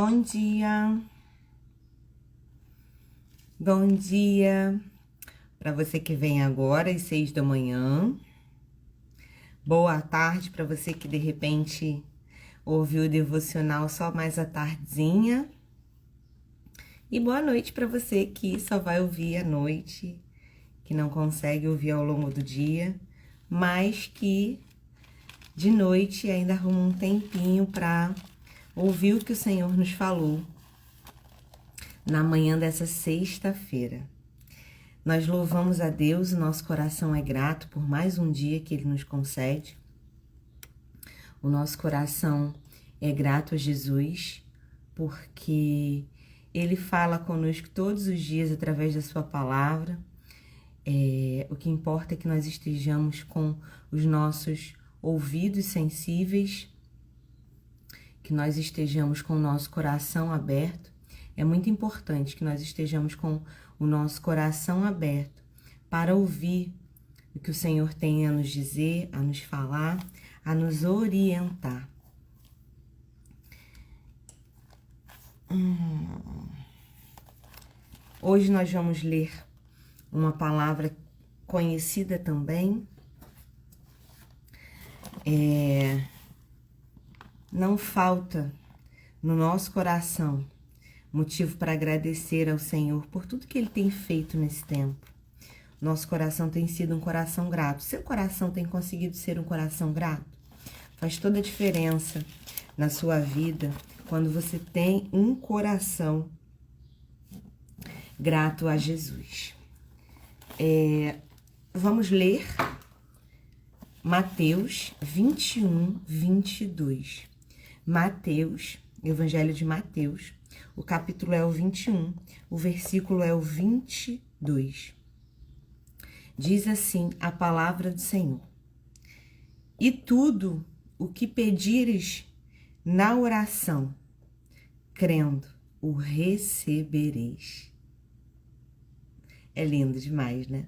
Bom dia. Bom dia para você que vem agora às 6 da manhã. Boa tarde para você que de repente ouviu o devocional só mais à tardezinha. E boa noite para você que só vai ouvir à noite, que não consegue ouvir ao longo do dia, mas que de noite ainda arruma um tempinho para ouvir o que o Senhor nos falou na manhã dessa sexta-feira. Nós louvamos a Deus, o nosso coração é grato por mais um dia que Ele nos concede. O nosso coração é grato a Jesus, porque Ele fala conosco todos os dias através da sua palavra. O que importa é que nós estejamos com os nossos ouvidos sensíveis, que nós estejamos com o nosso coração aberto. É muito importante que nós estejamos com o nosso coração aberto para ouvir o que o Senhor tem a nos dizer, a nos falar, a nos orientar. Hoje nós vamos ler uma palavra conhecida também. Não falta no nosso coração motivo para agradecer ao Senhor por tudo que Ele tem feito nesse tempo. Nosso coração tem sido um coração grato. Seu coração tem conseguido ser um coração grato? Faz toda a diferença na sua vida quando você tem um coração grato a Jesus. Vamos ler Mateus 21, 22. Mateus, Evangelho de Mateus, o capítulo é o 21, o versículo é o 22. Diz assim a palavra do Senhor: E tudo o que pedires na oração, crendo, o recebereis. É lindo demais, né?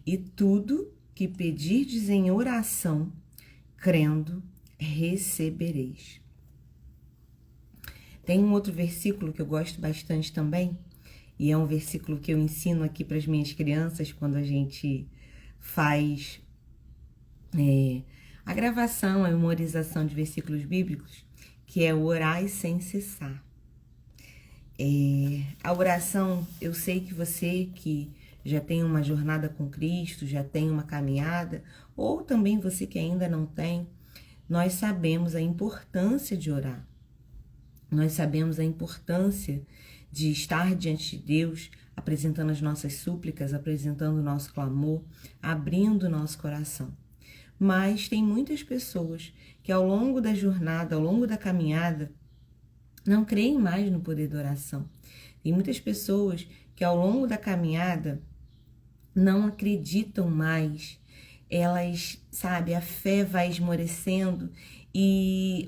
E tudo que pedirdes em oração, crendo, recebereis. Tem um outro versículo que eu gosto bastante também, e é um versículo que eu ensino aqui para as minhas crianças quando a gente faz a gravação, a memorização de versículos bíblicos, que é o orai sem cessar. A oração, eu sei que você que já tem uma jornada com Cristo, já tem uma caminhada, ou também você que ainda não tem, nós sabemos a importância de orar. Nós sabemos a importância de estar diante de Deus, apresentando as nossas súplicas, apresentando o nosso clamor, abrindo o nosso coração. Mas tem muitas pessoas que ao longo da jornada, ao longo da caminhada, não creem mais no poder da oração. Tem muitas pessoas que ao longo da caminhada não acreditam mais. Elas, a fé vai esmorecendo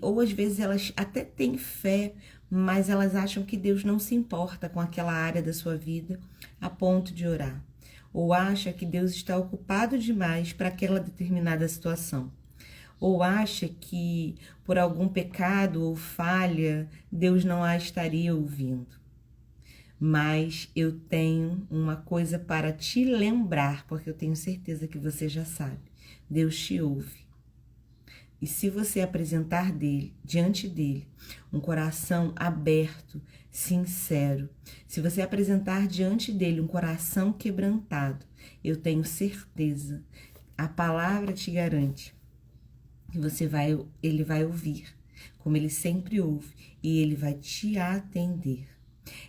ou às vezes elas até têm fé, mas elas acham que Deus não se importa com aquela área da sua vida a ponto de orar. Ou acha que Deus está ocupado demais para aquela determinada situação. Ou acha que por algum pecado ou falha, Deus não a estaria ouvindo. Mas eu tenho uma coisa para te lembrar, porque eu tenho certeza que você já sabe. Deus te ouve. E se você apresentar diante dele, um coração aberto, sincero, se você apresentar diante dele um coração quebrantado, eu tenho certeza, a palavra te garante que ele vai ouvir, como ele sempre ouve, e ele vai te atender.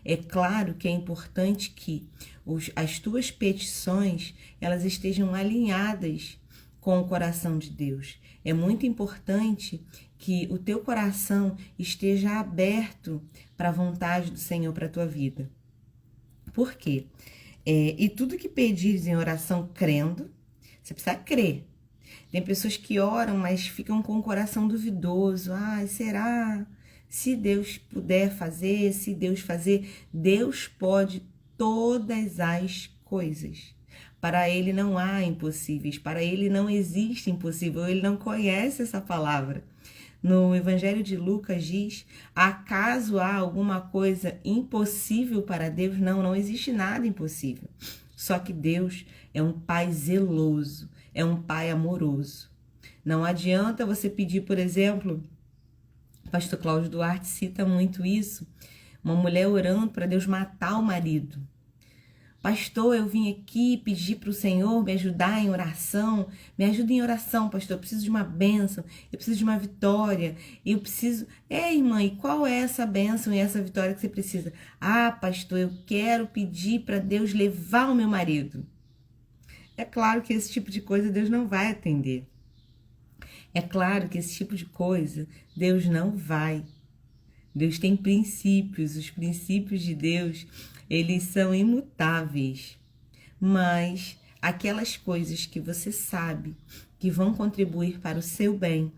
É claro que é importante que as tuas petições, elas estejam alinhadas com o coração de Deus. É muito importante que o teu coração esteja aberto para a vontade do Senhor para a tua vida. Por quê? E tudo que pedires em oração crendo, você precisa crer. Tem pessoas que oram, mas ficam com o coração duvidoso. Será? Se Deus puder fazer, se Deus fazer, Deus pode todas as coisas. Para Ele não há impossíveis, para Ele não existe impossível, Ele não conhece essa palavra. No Evangelho de Lucas diz: acaso há alguma coisa impossível para Deus? Não, não existe nada impossível. Só que Deus é um pai zeloso, é um pai amoroso. Não adianta você pedir, por exemplo, o pastor Cláudio Duarte cita muito isso, uma mulher orando para Deus matar o marido. Pastor, eu vim aqui pedir para o Senhor me ajudar em oração. Me ajuda em oração, pastor. Eu preciso de uma bênção, eu preciso de uma vitória. Eu preciso... irmã, e qual é essa bênção e essa vitória que você precisa? Ah, pastor, eu quero pedir para Deus levar o meu marido. É claro que esse tipo de coisa Deus não vai atender. É claro que esse tipo de coisa Deus não vai. Deus tem princípios, os princípios de Deus, eles são imutáveis. Mas aquelas coisas que você sabe que vão contribuir para o seu bem,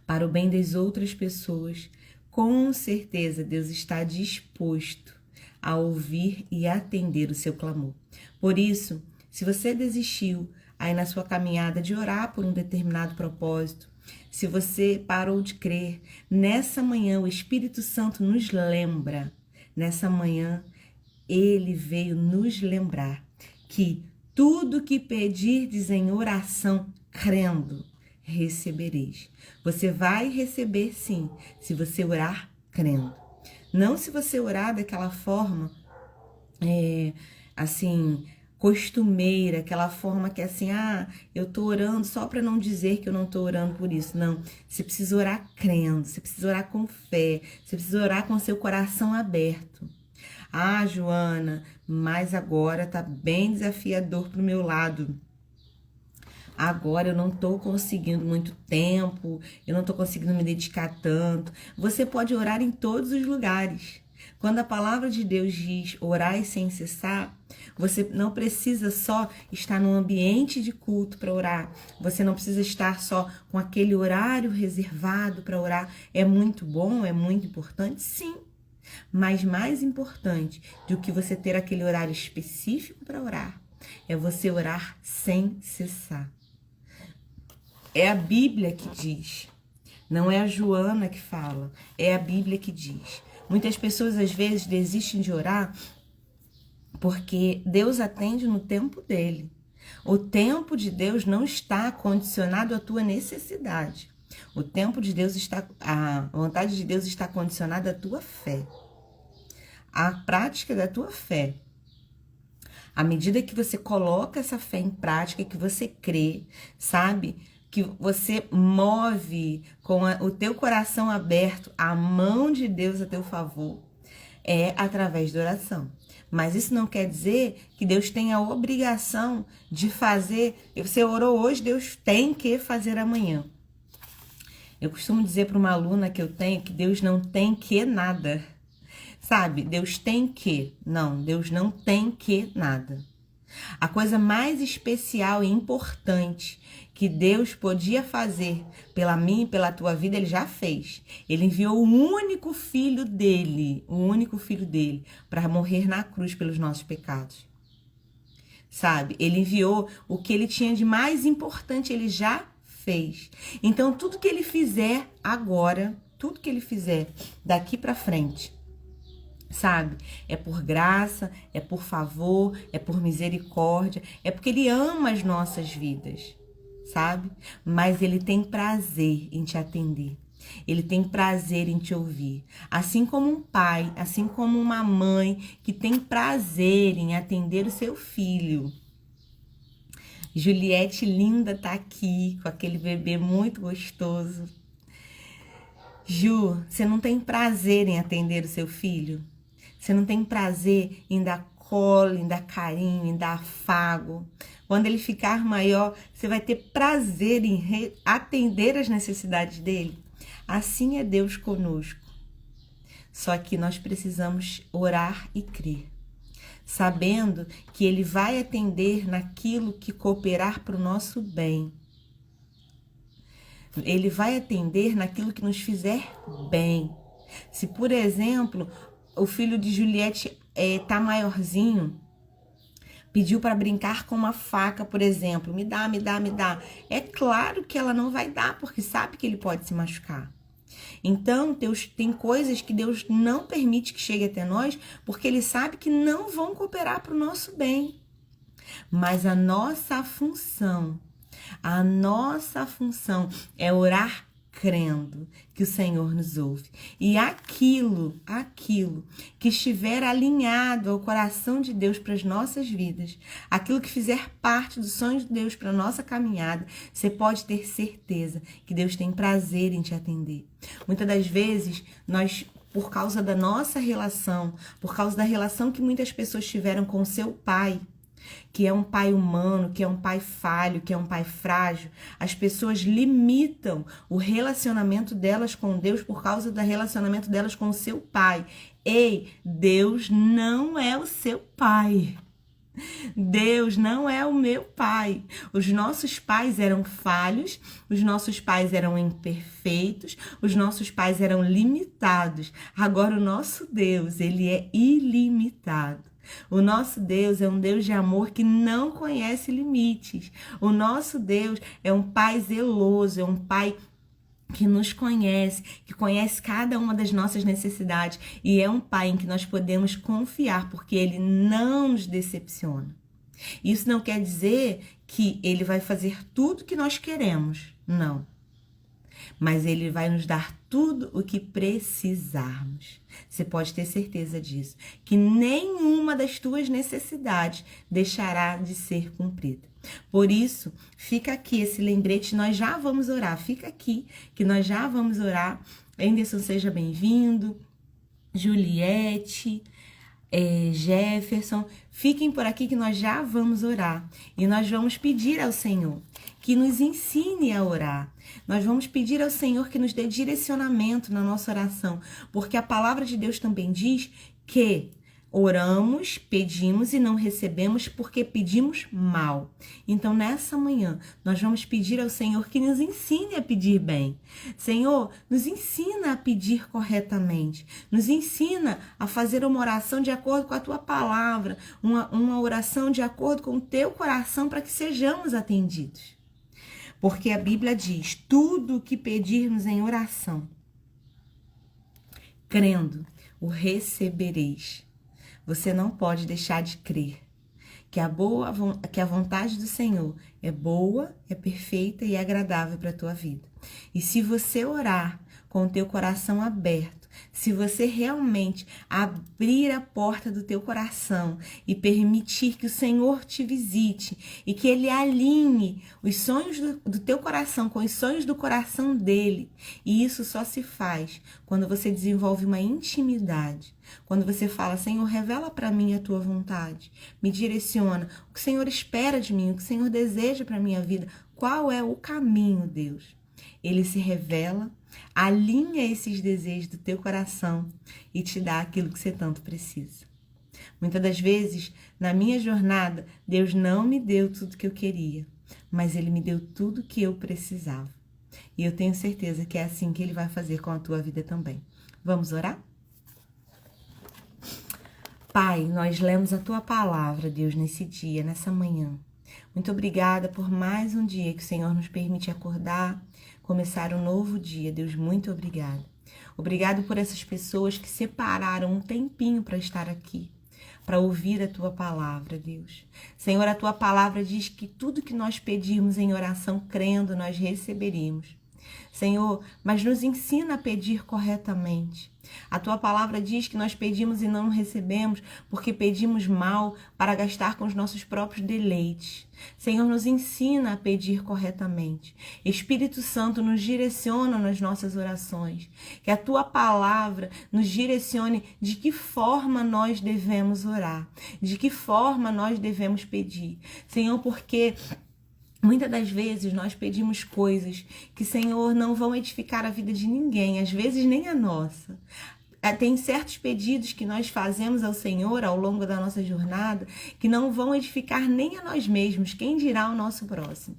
para o bem das outras pessoas, com certeza Deus está disposto a ouvir e atender o seu clamor. Por isso, se você desistiu aí na sua caminhada de orar por um determinado propósito, se você parou de crer, nessa manhã o Espírito Santo nos lembra, nessa manhã ele veio nos lembrar que tudo que pedirdes em oração, crendo, recebereis. Você vai receber sim, se você orar crendo. Não se você orar daquela forma, costumeira, aquela forma que é assim, eu tô orando só para não dizer que eu não tô orando por isso. Não, você precisa orar crendo, você precisa orar com fé, você precisa orar com seu coração aberto. Joana, mas agora tá bem desafiador pro meu lado. Agora eu não tô conseguindo muito tempo, eu não tô conseguindo me dedicar tanto. Você pode orar em todos os lugares. Quando a palavra de Deus diz orai sem cessar, você não precisa só estar no ambiente de culto para orar. Você não precisa estar só com aquele horário reservado para orar. É muito bom, é muito importante, sim. Mas mais importante do que você ter aquele horário específico para orar, é você orar sem cessar. É a Bíblia que diz, não é a Joana que fala, é a Bíblia que diz. Muitas pessoas às vezes desistem de orar porque Deus atende no tempo dele. O tempo de Deus não está condicionado à tua necessidade. O tempo de Deus a vontade de Deus está condicionada à tua fé, à prática da tua fé. À medida que você coloca essa fé em prática, que você crê, sabe? Que você move com o teu coração aberto, a mão de Deus a teu favor, é através da oração. Mas isso não quer dizer que Deus tenha a obrigação de fazer. Você orou hoje, Deus tem que fazer amanhã. Eu costumo dizer para uma aluna que eu tenho que Deus não tem que nada. Sabe? Deus tem que. Não, Deus não tem que nada. A coisa mais especial e importante que Deus podia fazer pela minha e pela tua vida, Ele já fez. Ele enviou o único filho dele, para morrer na cruz pelos nossos pecados. Sabe? Ele enviou o que Ele tinha de mais importante, Ele já fez. Então, tudo que Ele fizer agora, tudo que Ele fizer daqui para frente, sabe? É por graça, é por favor, é por misericórdia, é porque Ele ama as nossas vidas, sabe? Mas Ele tem prazer em te atender. Ele tem prazer em te ouvir. Assim como um pai, assim como uma mãe que tem prazer em atender o seu filho. Juliette linda tá aqui com aquele bebê muito gostoso. Ju, você não tem prazer em atender o seu filho? Você não tem prazer em dar colo, em dar carinho, em dar afago? Quando ele ficar maior, você vai ter prazer em atender as necessidades dele? Assim é Deus conosco. Só que nós precisamos orar e crer, sabendo que Ele vai atender naquilo que cooperar para o nosso bem. Ele vai atender naquilo que nos fizer bem. Se, por exemplo, o filho de Juliette tá maiorzinho, Pediu para brincar com uma faca, por exemplo. Me dá, me dá, me dá. É claro que ela não vai dar, porque sabe que ele pode se machucar. Então, Deus tem coisas que Deus não permite que chegue até nós, porque Ele sabe que não vão cooperar para o nosso bem. Mas a nossa função é orar crendo que o Senhor nos ouve. E aquilo que estiver alinhado ao coração de Deus para as nossas vidas, aquilo que fizer parte dos sonhos de Deus para a nossa caminhada, você pode ter certeza que Deus tem prazer em te atender. Muitas das vezes, nós, por causa da nossa relação, por causa da relação que muitas pessoas tiveram com o seu pai, que é um pai humano, que é um pai falho, que é um pai frágil, as pessoas limitam o relacionamento delas com Deus por causa do relacionamento delas com o seu pai. Ei, Deus não é o seu pai. Deus não é o meu pai. Os nossos pais eram falhos, os nossos pais eram imperfeitos, os nossos pais eram limitados. Agora o nosso Deus, ele é ilimitado. O nosso Deus é um Deus de amor que não conhece limites. O nosso Deus é um pai zeloso, é um pai que nos conhece, que conhece cada uma das nossas necessidades e é um pai em que nós podemos confiar, porque ele não nos decepciona. Isso não quer dizer que ele vai fazer tudo que nós queremos, não. Mas ele vai nos dar tudo o que precisarmos. Você pode ter certeza disso, que nenhuma das tuas necessidades deixará de ser cumprida. Por isso, fica aqui esse lembrete, nós já vamos orar. Fica aqui, que nós já vamos orar. Anderson, seja bem-vindo. Juliette, Jefferson, fiquem por aqui que nós já vamos orar. E nós vamos pedir ao Senhor que nos ensine a orar. Nós vamos pedir ao Senhor que nos dê direcionamento na nossa oração, porque a palavra de Deus também diz que oramos, pedimos e não recebemos porque pedimos mal. Então, nessa manhã, nós vamos pedir ao Senhor que nos ensine a pedir bem. Senhor, nos ensina a pedir corretamente. Nos ensina a fazer uma oração de acordo com a Tua palavra, uma oração de acordo com o Teu coração para que sejamos atendidos. Porque a Bíblia diz, tudo o que pedirmos em oração, crendo, o recebereis. Você não pode deixar de crer que a vontade do Senhor é boa, é perfeita e é agradável para a tua vida. E se você orar com o teu coração aberto, se você realmente abrir a porta do teu coração e permitir que o Senhor te visite e que Ele alinhe os sonhos do teu coração com os sonhos do coração dEle, e isso só se faz quando você desenvolve uma intimidade, quando você fala, Senhor, revela para mim a Tua vontade, me direciona, o que o Senhor espera de mim, o que o Senhor deseja para a minha vida, qual é o caminho, Deus? Ele se revela, alinha esses desejos do teu coração e te dá aquilo que você tanto precisa. Muitas das vezes, na minha jornada, Deus não me deu tudo que eu queria, mas Ele me deu tudo que eu precisava. E eu tenho certeza que é assim que Ele vai fazer com a tua vida também. Vamos orar? Pai, nós lemos a Tua palavra, Deus, nesse dia, nessa manhã. Muito obrigada por mais um dia que o Senhor nos permite acordar, começar um novo dia. Deus, muito obrigada. Obrigado por essas pessoas que separaram um tempinho para estar aqui, para ouvir a Tua palavra, Deus. Senhor, a Tua palavra diz que tudo que nós pedirmos em oração, crendo, nós receberíamos. Senhor, mas nos ensina a pedir corretamente. A Tua palavra diz que nós pedimos e não recebemos porque pedimos mal para gastar com os nossos próprios deleites. Senhor, nos ensina a pedir corretamente. Espírito Santo, nos direciona nas nossas orações. Que a Tua palavra nos direcione de que forma nós devemos orar, de que forma nós devemos pedir. Senhor, porque muitas das vezes nós pedimos coisas que, Senhor, não vão edificar a vida de ninguém, às vezes nem a nossa. Tem certos pedidos que nós fazemos ao Senhor ao longo da nossa jornada que não vão edificar nem a nós mesmos, quem dirá o nosso próximo.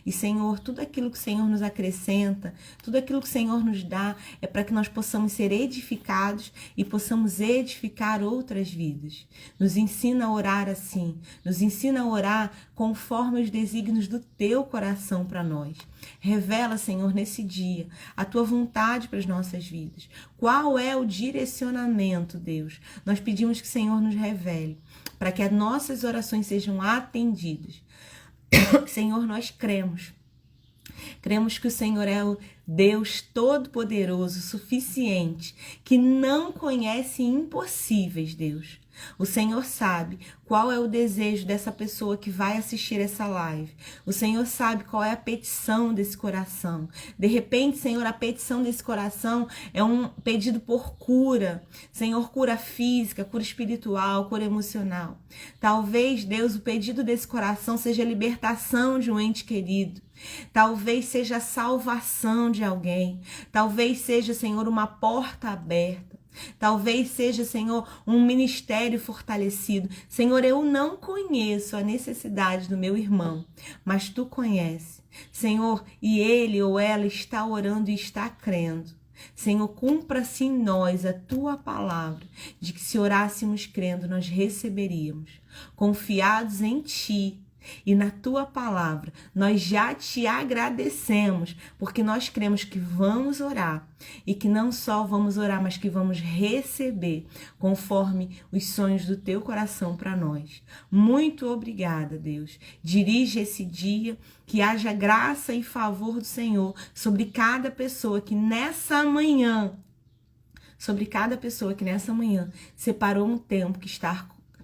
E, Senhor, tudo aquilo que o Senhor nos acrescenta, tudo aquilo que o Senhor nos dá, é para que nós possamos ser edificados e possamos edificar outras vidas. Nos ensina a orar assim, nos ensina a orar conforme os desígnios do Teu coração para nós. Revela, Senhor, nesse dia, a Tua vontade para as nossas vidas. Qual é o direcionamento, Deus? Nós pedimos que o Senhor nos revele, para que as nossas orações sejam atendidas. Senhor, nós cremos. Cremos que o Senhor é o Deus todo-poderoso, suficiente, que não conhece impossíveis, Deus. O Senhor sabe qual é o desejo dessa pessoa que vai assistir essa live. O Senhor sabe qual é a petição desse coração. De repente, Senhor, a petição desse coração é um pedido por cura. Senhor, cura física, cura espiritual, cura emocional. Talvez, Deus, o pedido desse coração seja a libertação de um ente querido. Talvez seja a salvação de alguém. Talvez seja, Senhor, uma porta aberta. Talvez seja, Senhor, um ministério fortalecido. Senhor, eu não conheço a necessidade do meu irmão, mas Tu conheces. Senhor, e ele ou ela está orando e está crendo. Senhor, cumpra-se em nós a Tua palavra, de que se orássemos crendo, nós receberíamos. Confiados em Ti e na Tua palavra, nós já Te agradecemos, porque nós cremos que vamos orar e que não só vamos orar, mas que vamos receber conforme os sonhos do Teu coração para nós. Muito obrigada, Deus. Dirige esse dia, que haja graça e favor do Senhor sobre cada pessoa que nessa manhã, separou um tempo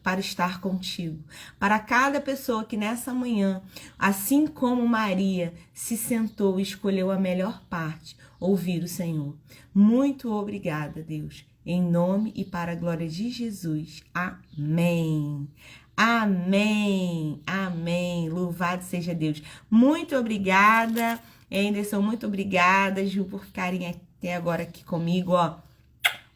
para estar contigo. Para cada pessoa que nessa manhã, assim como Maria, se sentou e escolheu a melhor parte, ouvir o Senhor. Muito obrigada, Deus. Em nome e para a glória de Jesus. Amém. Amém. Amém. Louvado seja Deus. Muito obrigada, Anderson. Muito obrigada, Ju, por ficarem até agora aqui comigo, ó.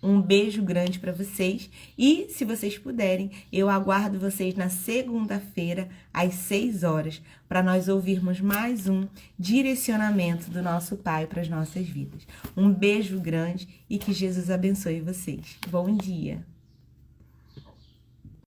Um beijo grande para vocês e, se vocês puderem, eu aguardo vocês na segunda-feira, às 6 horas, para nós ouvirmos mais um direcionamento do nosso Pai para as nossas vidas. Um beijo grande e que Jesus abençoe vocês. Bom dia!